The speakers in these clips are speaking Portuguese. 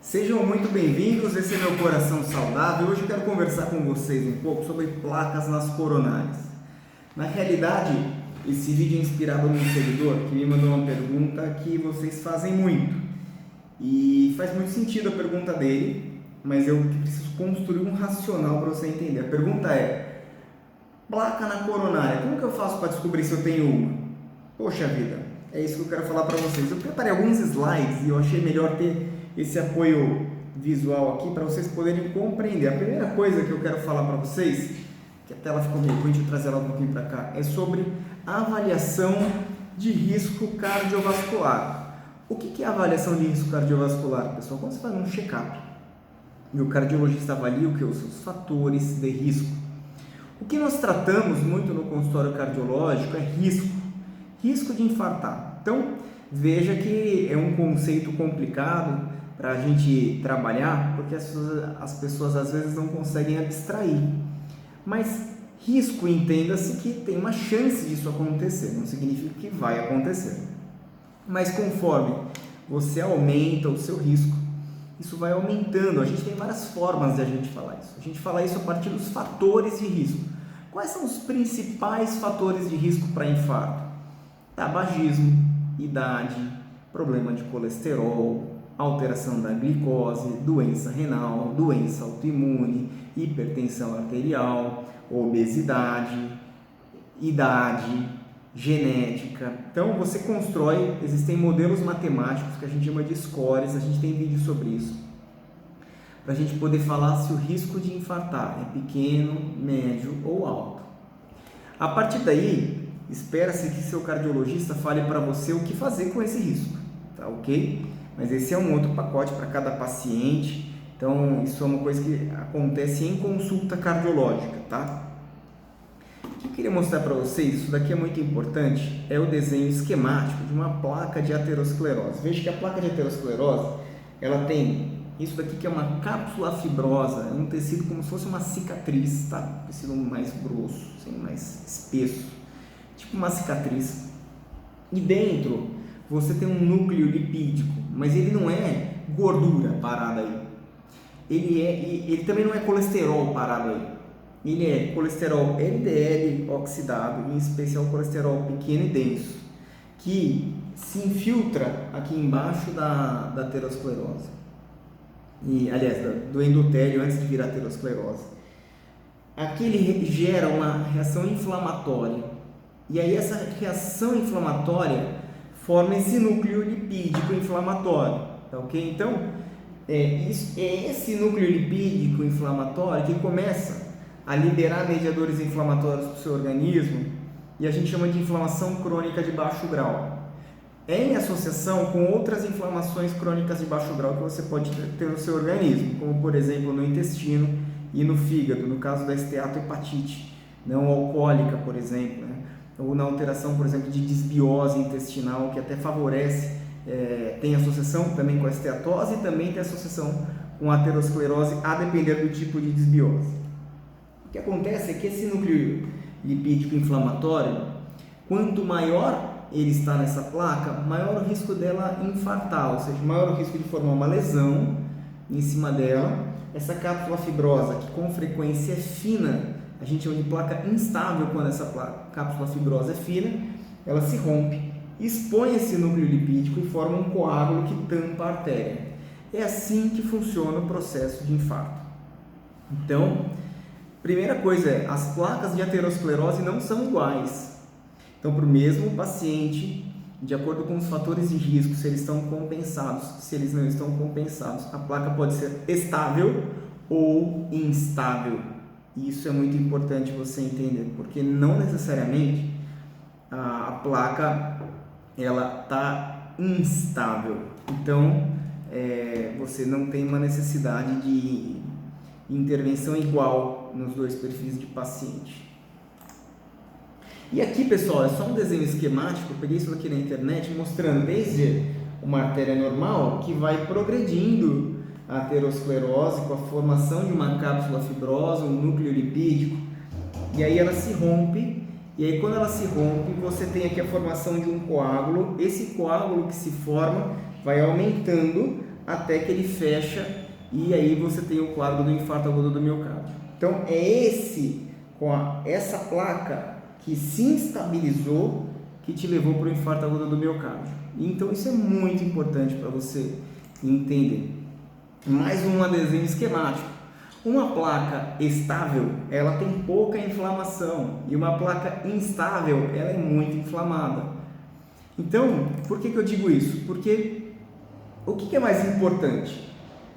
Sejam muito bem-vindos, esse é meu Coração Saudável. Hoje eu quero conversar com vocês um pouco sobre placas nas coronárias. Na realidade, esse vídeo é inspirado num seguidor que me mandou uma pergunta que vocês fazem muito. E faz muito sentido a pergunta dele, mas eu preciso construir um racional para você entender. A pergunta é: placa na coronária, como que eu faço para descobrir se eu tenho uma? Poxa vida, é isso que eu quero falar para vocês. Eu preparei alguns slides e eu achei melhor ter esse apoio visual aqui para vocês poderem compreender. A primeira coisa que eu quero falar para vocês, que a tela ficou meio ruim, deixa eu trazer ela um pouquinho para cá, é sobre avaliação de risco cardiovascular. O que é avaliação de risco cardiovascular, pessoal? Quando você faz um check-up e o cardiologista avalia o que? Os seus fatores de risco. O que nós tratamos muito no consultório cardiológico é risco de infartar. Então, veja que é um conceito complicado para a gente trabalhar, porque as pessoas às vezes não conseguem abstrair. Mas risco, entenda-se que tem uma chance disso acontecer, não significa que vai acontecer. Mas conforme você aumenta o seu risco, isso vai aumentando. A gente tem várias formas de a gente falar isso. A gente fala isso a partir dos fatores de risco. Quais são os principais fatores de risco para infarto? Tabagismo, idade, problema de colesterol, alteração da glicose, doença renal, doença autoimune, hipertensão arterial, obesidade, idade, genética. Então você constrói, existem modelos matemáticos que a gente chama de scores, a gente tem vídeo sobre isso, para a gente poder falar se o risco de infartar é pequeno, médio ou alto. A partir daí, espera-se que seu cardiologista fale para você o que fazer com esse risco, tá ok? Mas esse é um outro pacote para cada paciente, então isso é uma coisa que acontece em consulta cardiológica, tá? O que eu queria mostrar para vocês, isso daqui é muito importante, é o desenho esquemático de uma placa de aterosclerose. Veja que a placa de aterosclerose, ela tem isso daqui que é uma cápsula fibrosa, é um tecido como se fosse uma cicatriz, tá? Um tecido mais grosso, assim, mais espesso, tipo uma cicatriz. E dentro você tem um núcleo lipídico, mas ele não é gordura parada aí. Ele também não é colesterol parado aí. Ele é colesterol LDL oxidado, em especial colesterol pequeno e denso, que se infiltra aqui embaixo da aterosclerose. E, aliás, do endotélio antes de virar aterosclerose. Aqui ele gera uma reação inflamatória. E aí essa reação inflamatória forma esse núcleo lipídico inflamatório, tá ok? Então, é esse núcleo lipídico inflamatório que começa a liberar mediadores inflamatórios para o seu organismo e a gente chama de inflamação crônica de baixo grau. É em associação com outras inflamações crônicas de baixo grau que você pode ter no seu organismo, como por exemplo no intestino e no fígado, no caso da esteatohepatite não alcoólica, por exemplo, né? Ou na alteração, por exemplo, de desbiose intestinal, que até favorece, tem associação também com a esteatose e também tem associação com a aterosclerose, a depender do tipo de desbiose. O que acontece é que esse núcleo lipídico inflamatório, quanto maior ele está nessa placa, maior o risco dela infartar, ou seja, maior o risco de formar uma lesão em cima dela. Essa cápsula fibrosa, que com frequência é fina, a gente chama de placa instável quando essa cápsula fibrosa é fina, ela se rompe, expõe esse núcleo lipídico e forma um coágulo que tampa a artéria. É assim que funciona o processo de infarto. Então, primeira coisa é, as placas de aterosclerose não são iguais. Então, para o mesmo paciente, de acordo com os fatores de risco, se eles estão compensados, se eles não estão compensados, a placa pode ser estável ou instável. Isso é muito importante você entender, porque não necessariamente a placa ela está instável. Então, você não tem uma necessidade de intervenção igual nos dois perfis de paciente. E aqui, pessoal, é só um desenho esquemático, eu peguei isso aqui na internet, mostrando desde uma artéria normal que vai progredindo a aterosclerose com a formação de uma cápsula fibrosa, um núcleo lipídico, e aí ela se rompe, e aí quando ela se rompe, você tem aqui a formação de um coágulo. Esse coágulo que se forma vai aumentando até que ele fecha e aí você tem o quadro do infarto agudo do miocárdio. Então é essa placa que se instabilizou que te levou para o infarto agudo do miocárdio. Então isso é muito importante para você entender. Mais um desenho esquemático. Uma placa estável, ela tem pouca inflamação, e uma placa instável, ela é muito inflamada. Então, por que eu digo isso? Porque o que é mais importante?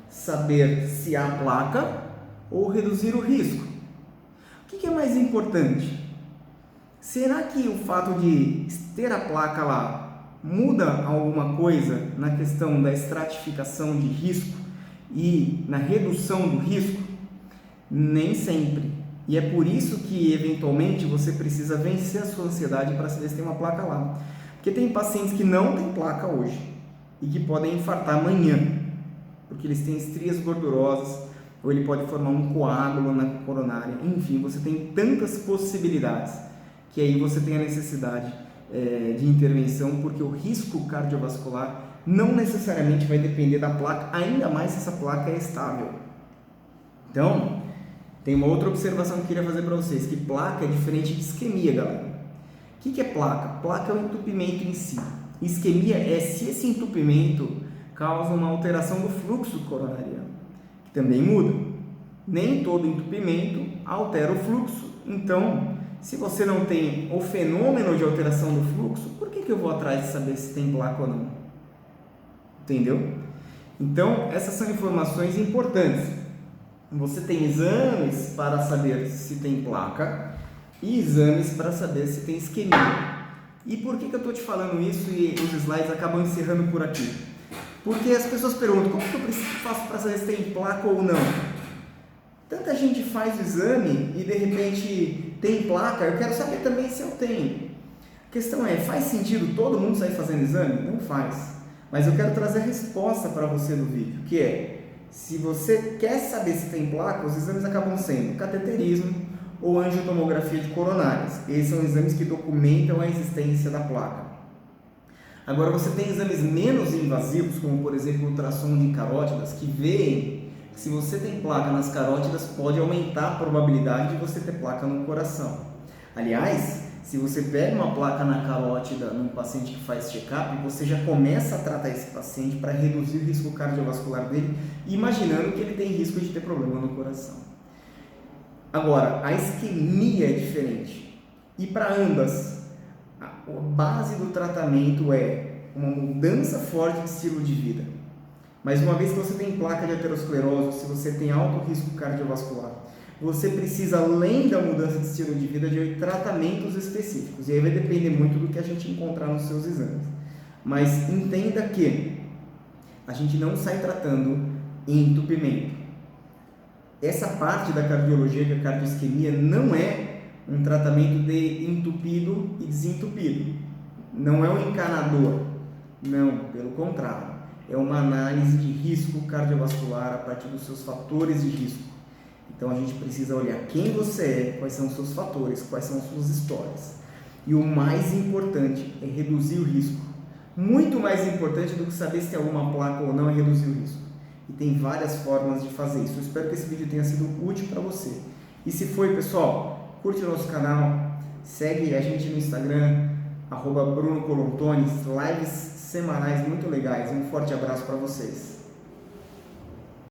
Saber se há placa ou reduzir o risco? O que é mais importante? Será que o fato de ter a placa lá muda alguma coisa na questão da estratificação de risco e na redução do risco? Nem sempre. E é por isso que, eventualmente, você precisa vencer a sua ansiedade para saber se tem uma placa lá. Porque tem pacientes que não têm placa hoje e que podem infartar amanhã, porque eles têm estrias gordurosas, ou ele pode formar um coágulo na coronária. Enfim, você tem tantas possibilidades que aí você tem a necessidade de intervenção, porque o risco cardiovascular não necessariamente vai depender da placa, ainda mais se essa placa é estável. Então, tem uma outra observação que eu queria fazer para vocês, que placa é diferente de isquemia, galera. O que é placa? Placa é o entupimento em si. Isquemia é se esse entupimento causa uma alteração do fluxo coronariano, que também muda. Nem todo entupimento altera o fluxo. Então, se você não tem o fenômeno de alteração do fluxo, por que eu vou atrás de saber se tem placa ou não? Entendeu? Então, essas são informações importantes. Você tem exames para saber se tem placa e exames para saber se tem isquemia. E por que eu estou te falando isso e os slides acabam encerrando por aqui? Porque as pessoas perguntam, como que eu faço para saber se tem placa ou não? Tanta gente faz o exame e de repente tem placa, eu quero saber também se eu tenho. A questão é, faz sentido todo mundo sair fazendo exame? Não faz. Mas eu quero trazer a resposta para você no vídeo, que é, se você quer saber se tem placa, os exames acabam sendo cateterismo ou angiotomografia de coronárias. Esses são exames que documentam a existência da placa. Agora, você tem exames menos invasivos, como por exemplo ultrassom de carótidas, que veem que se você tem placa nas carótidas, pode aumentar a probabilidade de você ter placa no coração. Aliás, se você pega uma placa na carótida num paciente que faz check-up, você já começa a tratar esse paciente para reduzir o risco cardiovascular dele, imaginando que ele tem risco de ter problema no coração. Agora, a isquemia é diferente. E para ambas, a base do tratamento é uma mudança forte de estilo de vida. Mas uma vez que você tem placa de aterosclerose, se você tem alto risco cardiovascular, você precisa, além da mudança de estilo de vida, de tratamentos específicos. E aí vai depender muito do que a gente encontrar nos seus exames. Mas entenda que a gente não sai tratando entupimento. Essa parte da cardiologia, que é a cardioisquemia, não é um tratamento de entupido e desentupido. Não é um encanador. Não, pelo contrário. É uma análise de risco cardiovascular a partir dos seus fatores de risco. Então a gente precisa olhar quem você é, quais são os seus fatores, quais são as suas histórias. E o mais importante é reduzir o risco. Muito mais importante do que saber se tem alguma placa ou não é reduzir o risco. E tem várias formas de fazer isso. Eu espero que esse vídeo tenha sido útil para você. E se foi, pessoal, curte o nosso canal, segue a gente no Instagram, @BrunoColontones, lives semanais muito legais. Um forte abraço para vocês.